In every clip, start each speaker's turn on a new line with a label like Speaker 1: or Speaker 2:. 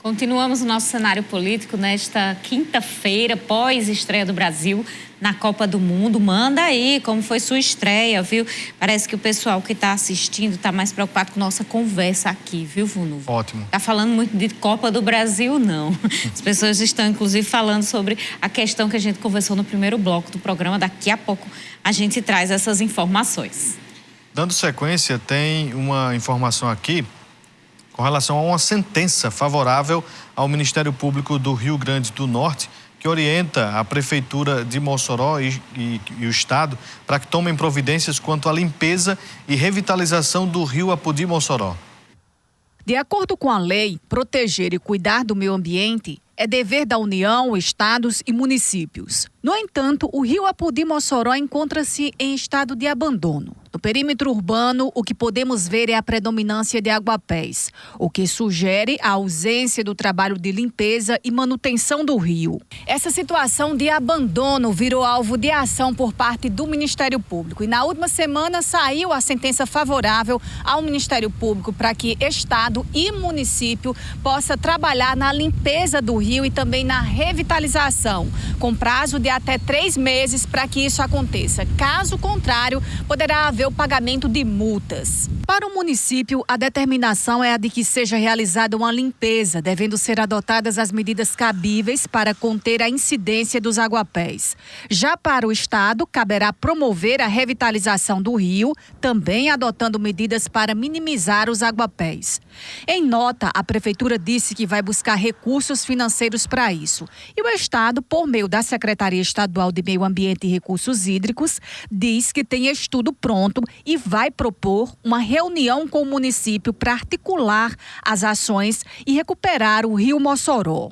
Speaker 1: Continuamos o nosso cenário político nesta quinta-feira, pós-estreia do Brasil na Copa do Mundo. Manda aí como foi sua estreia, viu? Parece que o pessoal que está assistindo está mais preocupado com nossa conversa aqui, viu, Vunuvo?
Speaker 2: Ótimo.
Speaker 1: Tá falando muito de Copa do Brasil, não. As pessoas estão, inclusive, falando sobre a questão que a gente conversou no primeiro bloco do programa. Daqui a pouco a gente traz essas informações.
Speaker 2: Dando sequência, tem uma informação aqui com relação a uma sentença favorável ao Ministério Público do Rio Grande do Norte, que orienta a Prefeitura de Mossoró e o Estado para que tomem providências quanto à limpeza e revitalização do rio Apodi-Mossoró.
Speaker 3: De acordo com a lei, proteger e cuidar do meio ambiente é dever da União, estados e municípios. No entanto, o rio Apodi-Mossoró encontra-se em estado de abandono. No perímetro urbano, o que podemos ver é a predominância de aguapés, o que sugere a ausência do trabalho de limpeza e manutenção do rio. Essa situação de abandono virou alvo de ação por parte do Ministério Público. E na última semana saiu a sentença favorável ao Ministério Público para que Estado e município possa trabalhar na limpeza do rio e também na revitalização, com prazo de até 3 meses para que isso aconteça. Caso contrário, poderá haver o pagamento de multas. Para o município, a determinação é a de que seja realizada uma limpeza, devendo ser adotadas as medidas cabíveis para conter a incidência dos aguapés. Já para o Estado, caberá promover a revitalização do rio, também adotando medidas para minimizar os aguapés. Em nota, a Prefeitura disse que vai buscar recursos financeiros para isso. E o Estado, por meio da Secretaria Estadual de Meio Ambiente e Recursos Hídricos, diz que tem estudo pronto e vai propor uma reunião com o município para articular as ações e recuperar o rio Mossoró.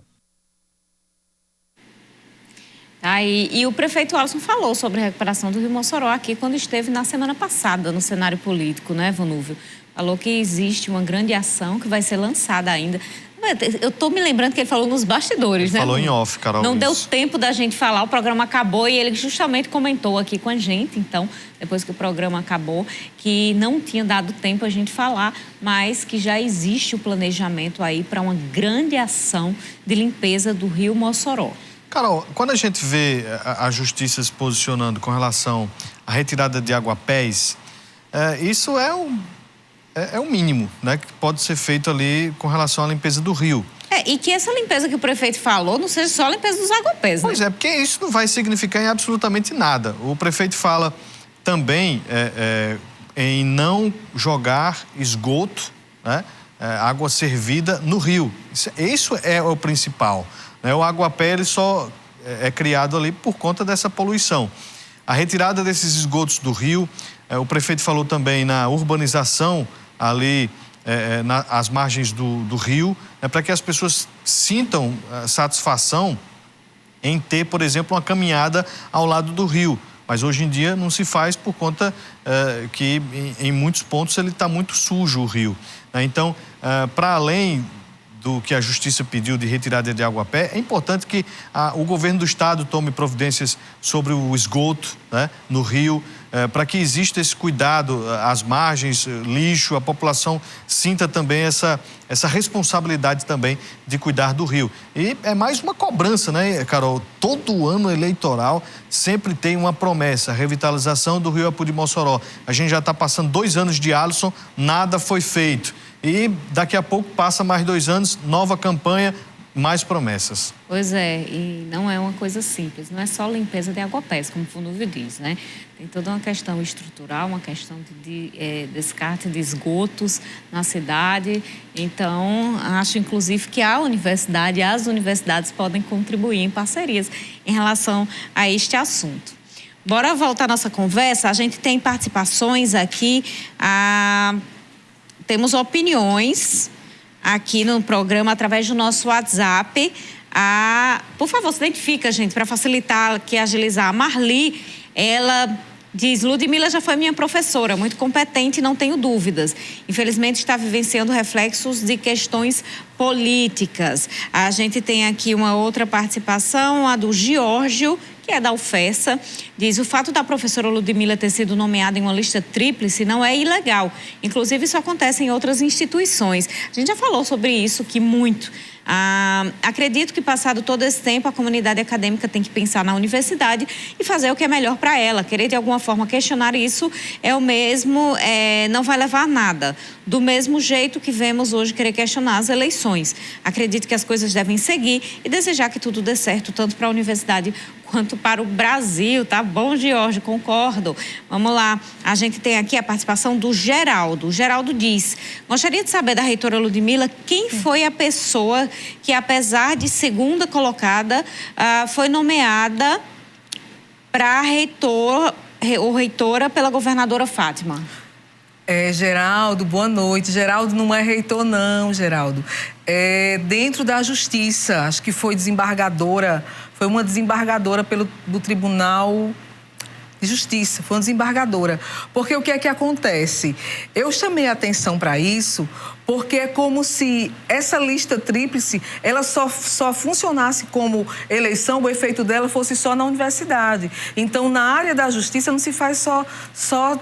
Speaker 1: E o prefeito Alisson falou sobre a recuperação do rio Mossoró aqui quando esteve na semana passada no cenário político, né, Vonúvio? Falou que existe uma grande ação que vai ser lançada ainda. Eu tô me lembrando que ele falou nos bastidores,
Speaker 2: ele
Speaker 1: né?
Speaker 2: Falou em off, Carol.
Speaker 1: Não deu tempo da gente falar, o programa acabou e ele justamente comentou aqui com a gente, então, depois que o programa acabou, que não tinha dado tempo a gente falar, mas que já existe o planejamento aí para uma grande ação de limpeza do rio Mossoró.
Speaker 2: Carol, quando a gente vê a justiça se posicionando com relação à retirada de aguapés, isso é o mínimo, né, que pode ser feito ali com relação à limpeza do rio.
Speaker 1: E que essa limpeza que o prefeito falou não seja só a limpeza dos aguapés, né?
Speaker 2: Pois é, porque isso não vai significar em absolutamente nada. O prefeito fala também em não jogar esgoto, né, água servida no rio. Isso é o principal, né? O aguapé ele só é criado ali por conta dessa poluição. A retirada desses esgotos do rio, o prefeito falou também na urbanização ali às margens do rio, para que as pessoas sintam satisfação em ter, por exemplo, uma caminhada ao lado do rio. Mas hoje em dia não se faz por conta que em muitos pontos ele está muito sujo o rio. Então, para além do que a justiça pediu de retirada de aguapé, é importante que o governo do estado tome providências sobre o esgoto, né, no rio, para que exista esse cuidado às margens, lixo, a população sinta também essa responsabilidade também de cuidar do rio. E é mais uma cobrança, né, Carol? Todo ano eleitoral sempre tem uma promessa, a revitalização do rio Apodi-Mossoró. A gente já está passando 2 anos de Alisson, nada foi feito. E daqui a pouco passa mais 2 anos, nova campanha, mais promessas.
Speaker 1: Pois é, e não é uma coisa simples, não é só limpeza de aguapés, como o Vonúvio diz, né? Tem toda uma questão estrutural, uma questão de descarte de esgotos na cidade. Então, acho inclusive que as universidades podem contribuir em parcerias em relação a este assunto. Bora voltar à nossa conversa, a gente tem participações aqui, temos opiniões aqui no programa através do nosso WhatsApp. Por favor, se identifica, gente, para facilitar aqui, agilizar. A Marli, ela diz: Ludmila já foi minha professora, muito competente, não tenho dúvidas. Infelizmente está vivenciando reflexos de questões políticas. A gente tem aqui uma outra participação, a do Giorgio, que é da UFESA, diz: o fato da professora Ludmila ter sido nomeada em uma lista tríplice não é ilegal. Inclusive, isso acontece em outras instituições. A gente já falou sobre isso, que muito Acredito que, passado todo esse tempo, a comunidade acadêmica tem que pensar na universidade e fazer o que é melhor para ela. Querer, de alguma forma, questionar isso é o mesmo, não vai levar a nada. Do mesmo jeito que vemos hoje querer questionar as eleições. Acredito que as coisas devem seguir e desejar que tudo dê certo, tanto para a universidade quanto para o Brasil, tá bom, George? Concordo. Vamos lá. A gente tem aqui a participação do Geraldo. O Geraldo diz: gostaria de saber da reitora Ludmila quem foi a pessoa que, apesar de segunda colocada, foi nomeada para reitora pela governadora Fátima.
Speaker 4: Geraldo, boa noite. Geraldo não é reitor, não, Geraldo. Dentro da Justiça, acho que foi desembargadora, foi uma desembargadora do Tribunal de Justiça, foi uma desembargadora. Porque o que é que acontece? Eu chamei a atenção para isso porque é como se essa lista tríplice, ela só funcionasse como eleição, o efeito dela fosse só na universidade. Então, na área da justiça não se faz só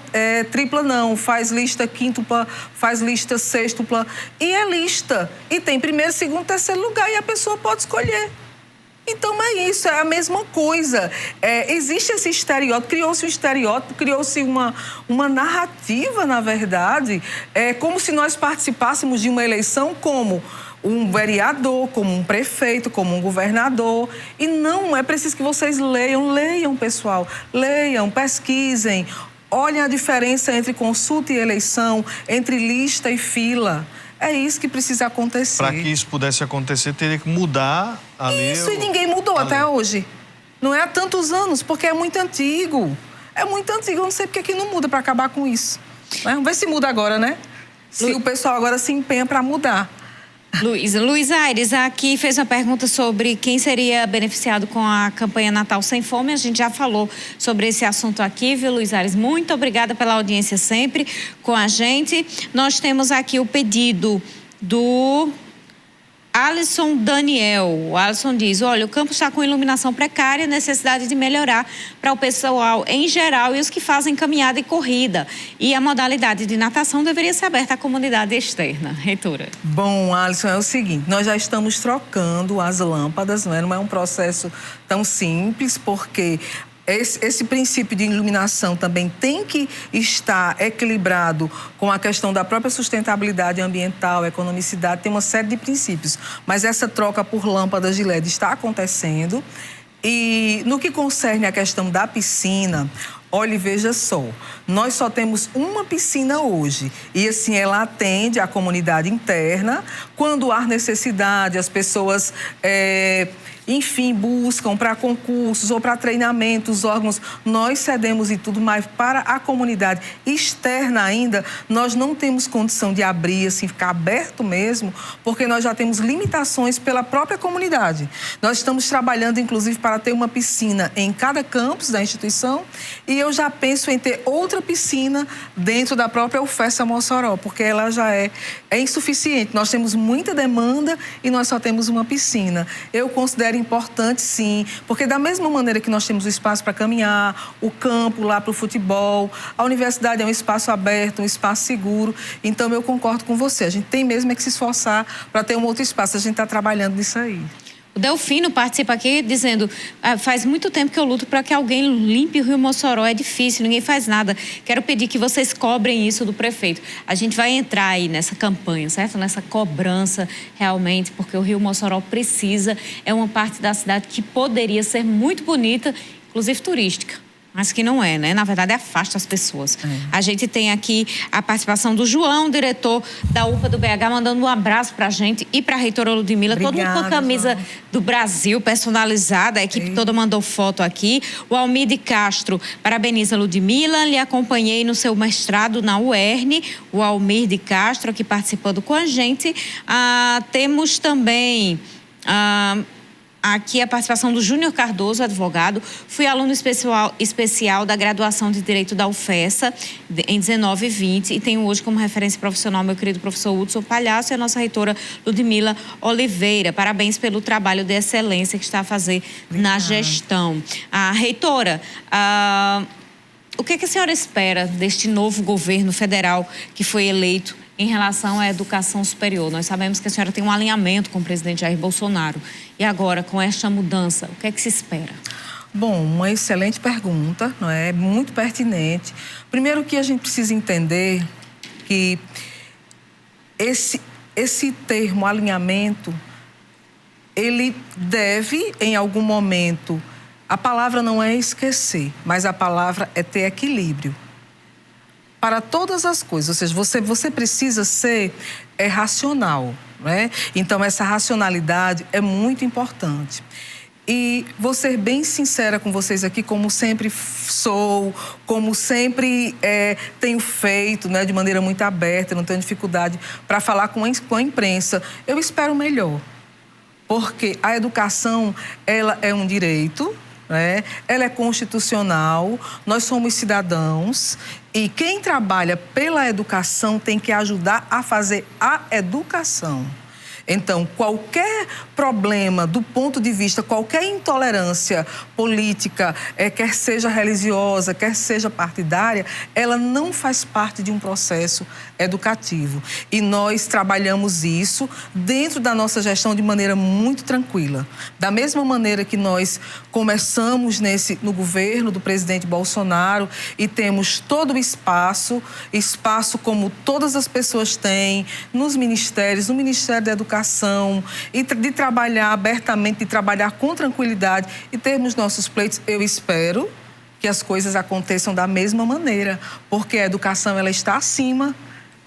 Speaker 4: tripla, não. Faz lista quíntupla, faz lista sextupla. E é lista. E tem primeiro, segundo, terceiro lugar e a pessoa pode escolher. Então, é isso, é a mesma coisa. Existe esse estereótipo, criou-se um estereótipo, criou-se uma narrativa, na verdade, como se nós participássemos de uma eleição como um vereador, como um prefeito, como um governador. E não, é preciso que vocês leiam, pessoal, leiam, pesquisem, olhem a diferença entre consulta e eleição, entre lista e fila. É isso que precisa acontecer.
Speaker 2: Para que isso pudesse acontecer, teria que mudar a lei.
Speaker 4: Isso, e ninguém mudou até hoje. Não é há tantos anos, porque é muito antigo. É muito antigo, eu não sei porque que não muda para acabar com isso. Vamos ver se muda agora, né? Se o pessoal agora se empenha para mudar.
Speaker 1: Luiz Aires aqui fez uma pergunta sobre quem seria beneficiado com a campanha Natal Sem Fome. A gente já falou sobre esse assunto aqui, viu, Luiz Aires? Muito obrigada pela audiência sempre com a gente. Nós temos aqui o pedido do Alisson Daniel. O Alisson diz: olha, o campo está com iluminação precária, necessidade de melhorar para o pessoal em geral e os que fazem caminhada e corrida. E a modalidade de natação deveria ser aberta à comunidade externa. Reitora.
Speaker 4: Bom, Alisson, é o seguinte, nós já estamos trocando as lâmpadas, não é um processo tão simples, porque esse princípio de iluminação também tem que estar equilibrado com a questão da própria sustentabilidade ambiental, economicidade, tem uma série de princípios. Mas essa troca por lâmpadas de LED está acontecendo. E no que concerne a questão da piscina, olha, veja só, nós só temos uma piscina hoje e assim ela atende a comunidade interna. Quando há necessidade, as pessoas enfim, buscam para concursos ou para treinamentos, órgãos, nós cedemos e tudo, mas para a comunidade externa ainda, nós não temos condição de abrir, assim, ficar aberto mesmo, porque nós já temos limitações pela própria comunidade. Nós estamos trabalhando, inclusive, para ter uma piscina em cada campus da instituição e eu já penso em ter outra piscina dentro da própria UFESA Mossoró, porque ela já é insuficiente. Nós temos muita demanda e nós só temos uma piscina. Eu considero importante, sim, porque da mesma maneira que nós temos o espaço para caminhar, o campo lá para o futebol, a universidade é um espaço aberto, um espaço seguro. Então, eu concordo com você. A gente tem mesmo que se esforçar para ter um outro espaço. A gente está trabalhando nisso aí.
Speaker 1: O Delfino participa aqui dizendo: faz muito tempo que eu luto para que alguém limpe o Rio Mossoró, é difícil, ninguém faz nada. Quero pedir que vocês cobrem isso do prefeito. A gente vai entrar aí nessa campanha, certo? Nessa cobrança realmente, porque o Rio Mossoró precisa, é uma parte da cidade que poderia ser muito bonita, inclusive turística. Mas que não é, né? Na verdade, afasta as pessoas. A gente tem aqui a participação do João, diretor da UPA do BH, mandando um abraço pra gente e pra reitora Ludmila. Todo mundo com a camisa do Brasil personalizada. A equipe toda mandou foto aqui. O Almir de Castro parabeniza Ludmila. Lhe acompanhei no seu mestrado na UERN. O Almir de Castro aqui participando com a gente. Temos também... aqui a participação do Júnior Cardoso, advogado. Fui aluno especial da graduação de Direito da UFESA em 19 e 20 e tenho hoje como referência profissional meu querido professor Hudson Palhaço e a nossa reitora Ludmila Oliveira. Parabéns pelo trabalho de excelência que está a fazer na gestão. Reitora, o que a senhora espera deste novo governo federal que foi eleito em relação à educação superior. Nós sabemos que a senhora tem um alinhamento com o presidente Jair Bolsonaro. E agora, com esta mudança, o que é que se espera?
Speaker 4: Bom, uma excelente pergunta, não é? Muito pertinente. Primeiro que a gente precisa entender que esse termo alinhamento, ele deve, em algum momento, a palavra não é esquecer, mas a palavra é ter equilíbrio. Para todas as coisas, ou seja, você precisa ser racional, né? Então, essa racionalidade é muito importante. E vou ser bem sincera com vocês aqui, como sempre sou, como sempre tenho feito, né, de maneira muito aberta, não tenho dificuldade para falar com a imprensa. Eu espero melhor, porque a educação, ela é um direito, né? Ela é constitucional, nós somos cidadãos e quem trabalha pela educação tem que ajudar a fazer a educação. Então, qualquer problema do ponto de vista, qualquer intolerância política, quer seja religiosa, quer seja partidária, ela não faz parte de um processo educativo. E nós trabalhamos isso dentro da nossa gestão de maneira muito tranquila. Da mesma maneira que nós começamos no governo do presidente Bolsonaro e temos todo o espaço como todas as pessoas têm, nos ministérios, no Ministério da Educação, e de trabalhar abertamente, de trabalhar com tranquilidade e termos nossos pleitos, eu espero que as coisas aconteçam da mesma maneira, porque a educação, ela está acima,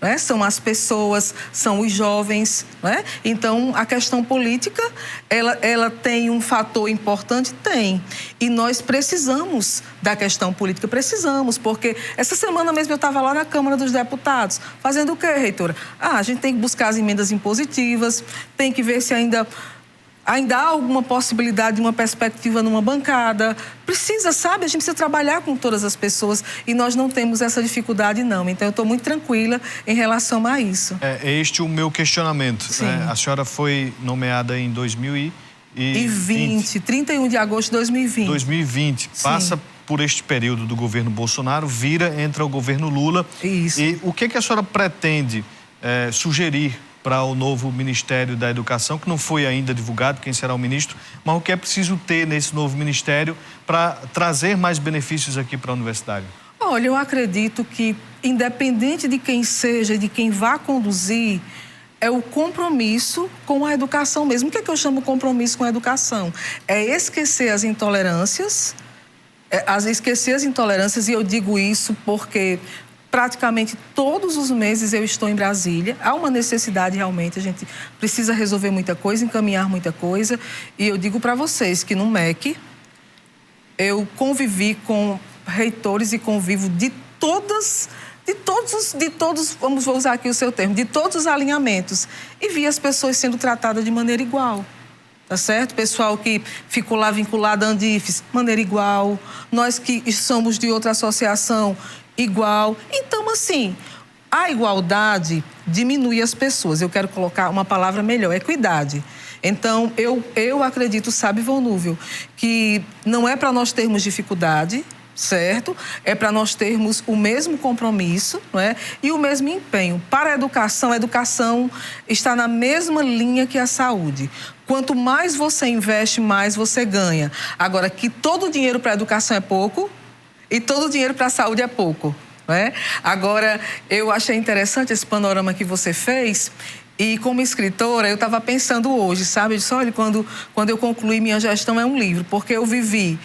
Speaker 4: né? São as pessoas, são os jovens, né? Então, a questão política, ela tem um fator importante? Tem. E nós precisamos da questão política, precisamos, porque essa semana mesmo eu estava lá na Câmara dos Deputados, fazendo o quê, reitora? A gente tem que buscar as emendas impositivas, tem que ver se ainda há alguma possibilidade de uma perspectiva numa bancada. Precisa, sabe? A gente precisa trabalhar com todas as pessoas e nós não temos essa dificuldade, não. Então, eu estou muito tranquila em relação a isso.
Speaker 2: É este o meu questionamento. A senhora foi nomeada em 2020.
Speaker 4: 31 de agosto de 2020.
Speaker 2: 2020. Passa por este período do governo Bolsonaro, entra o governo Lula.
Speaker 4: Isso.
Speaker 2: E o que a senhora pretende sugerir para o novo Ministério da Educação, que não foi ainda divulgado quem será o ministro, mas o que é preciso ter nesse novo ministério para trazer mais benefícios aqui para a universidade?
Speaker 4: Olha, eu acredito que, independente de quem seja, de quem vá conduzir, é o compromisso com a educação mesmo. O que é que eu chamo compromisso com a educação? É esquecer as intolerâncias, e eu digo isso porque praticamente todos os meses eu estou em Brasília. Há uma necessidade realmente, a gente precisa resolver muita coisa, encaminhar muita coisa. E eu digo para vocês que no MEC eu convivi com reitores e convivo de todos, vou usar aqui o seu termo, de todos os alinhamentos. E vi as pessoas sendo tratadas de maneira igual. Tá certo? Pessoal que ficou lá vinculado à Andifes, maneira igual. Nós que somos de outra associação, igual. Então, assim, a igualdade diminui as pessoas. Eu quero colocar uma palavra melhor, equidade. Então, eu acredito, sabe, Vonúvio, que não é para nós termos dificuldade, certo? É para nós termos o mesmo compromisso, não é? E o mesmo empenho. Para a educação está na mesma linha que a saúde. Quanto mais você investe, mais você ganha. Agora, que todo o dinheiro para a educação é pouco e todo o dinheiro para a saúde é pouco, não é? Agora, eu achei interessante esse panorama que você fez. E como escritora, eu estava pensando hoje, sabe? Eu disse, olha, quando eu concluir minha gestão é um livro, porque eu vivi...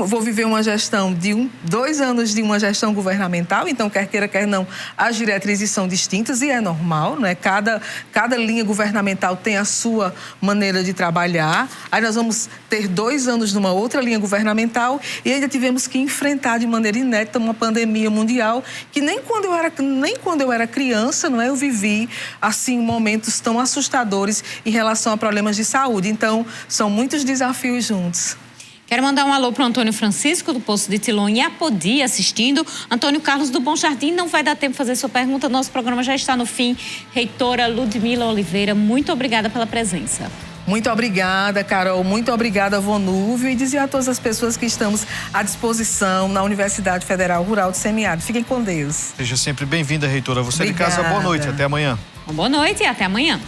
Speaker 4: vou viver uma gestão de 2 anos de uma gestão governamental, então, quer queira, quer não, as diretrizes são distintas e é normal, né? Cada linha governamental tem a sua maneira de trabalhar. Aí nós vamos ter 2 anos numa outra linha governamental e ainda tivemos que enfrentar de maneira inédita uma pandemia mundial que nem quando eu era criança, não é? Eu vivi, assim, momentos tão assustadores em relação a problemas de saúde. Então, são muitos desafios juntos.
Speaker 1: Quero mandar um alô para o Antônio Francisco, do Poço de Tilon, em Apodi, assistindo. Antônio Carlos do Bom Jardim, não vai dar tempo de fazer sua pergunta, nosso programa já está no fim. Reitora Ludmila Oliveira, muito obrigada pela presença.
Speaker 4: Muito obrigada, Carol. Muito obrigada, Vonúvio. E dizer a todas as pessoas que estamos à disposição na Universidade Federal Rural do Semiárido. Fiquem com Deus.
Speaker 2: Seja sempre bem-vinda, reitora. Você
Speaker 4: Obrigada.
Speaker 2: de casa, boa noite. Até amanhã.
Speaker 1: Boa noite e até amanhã.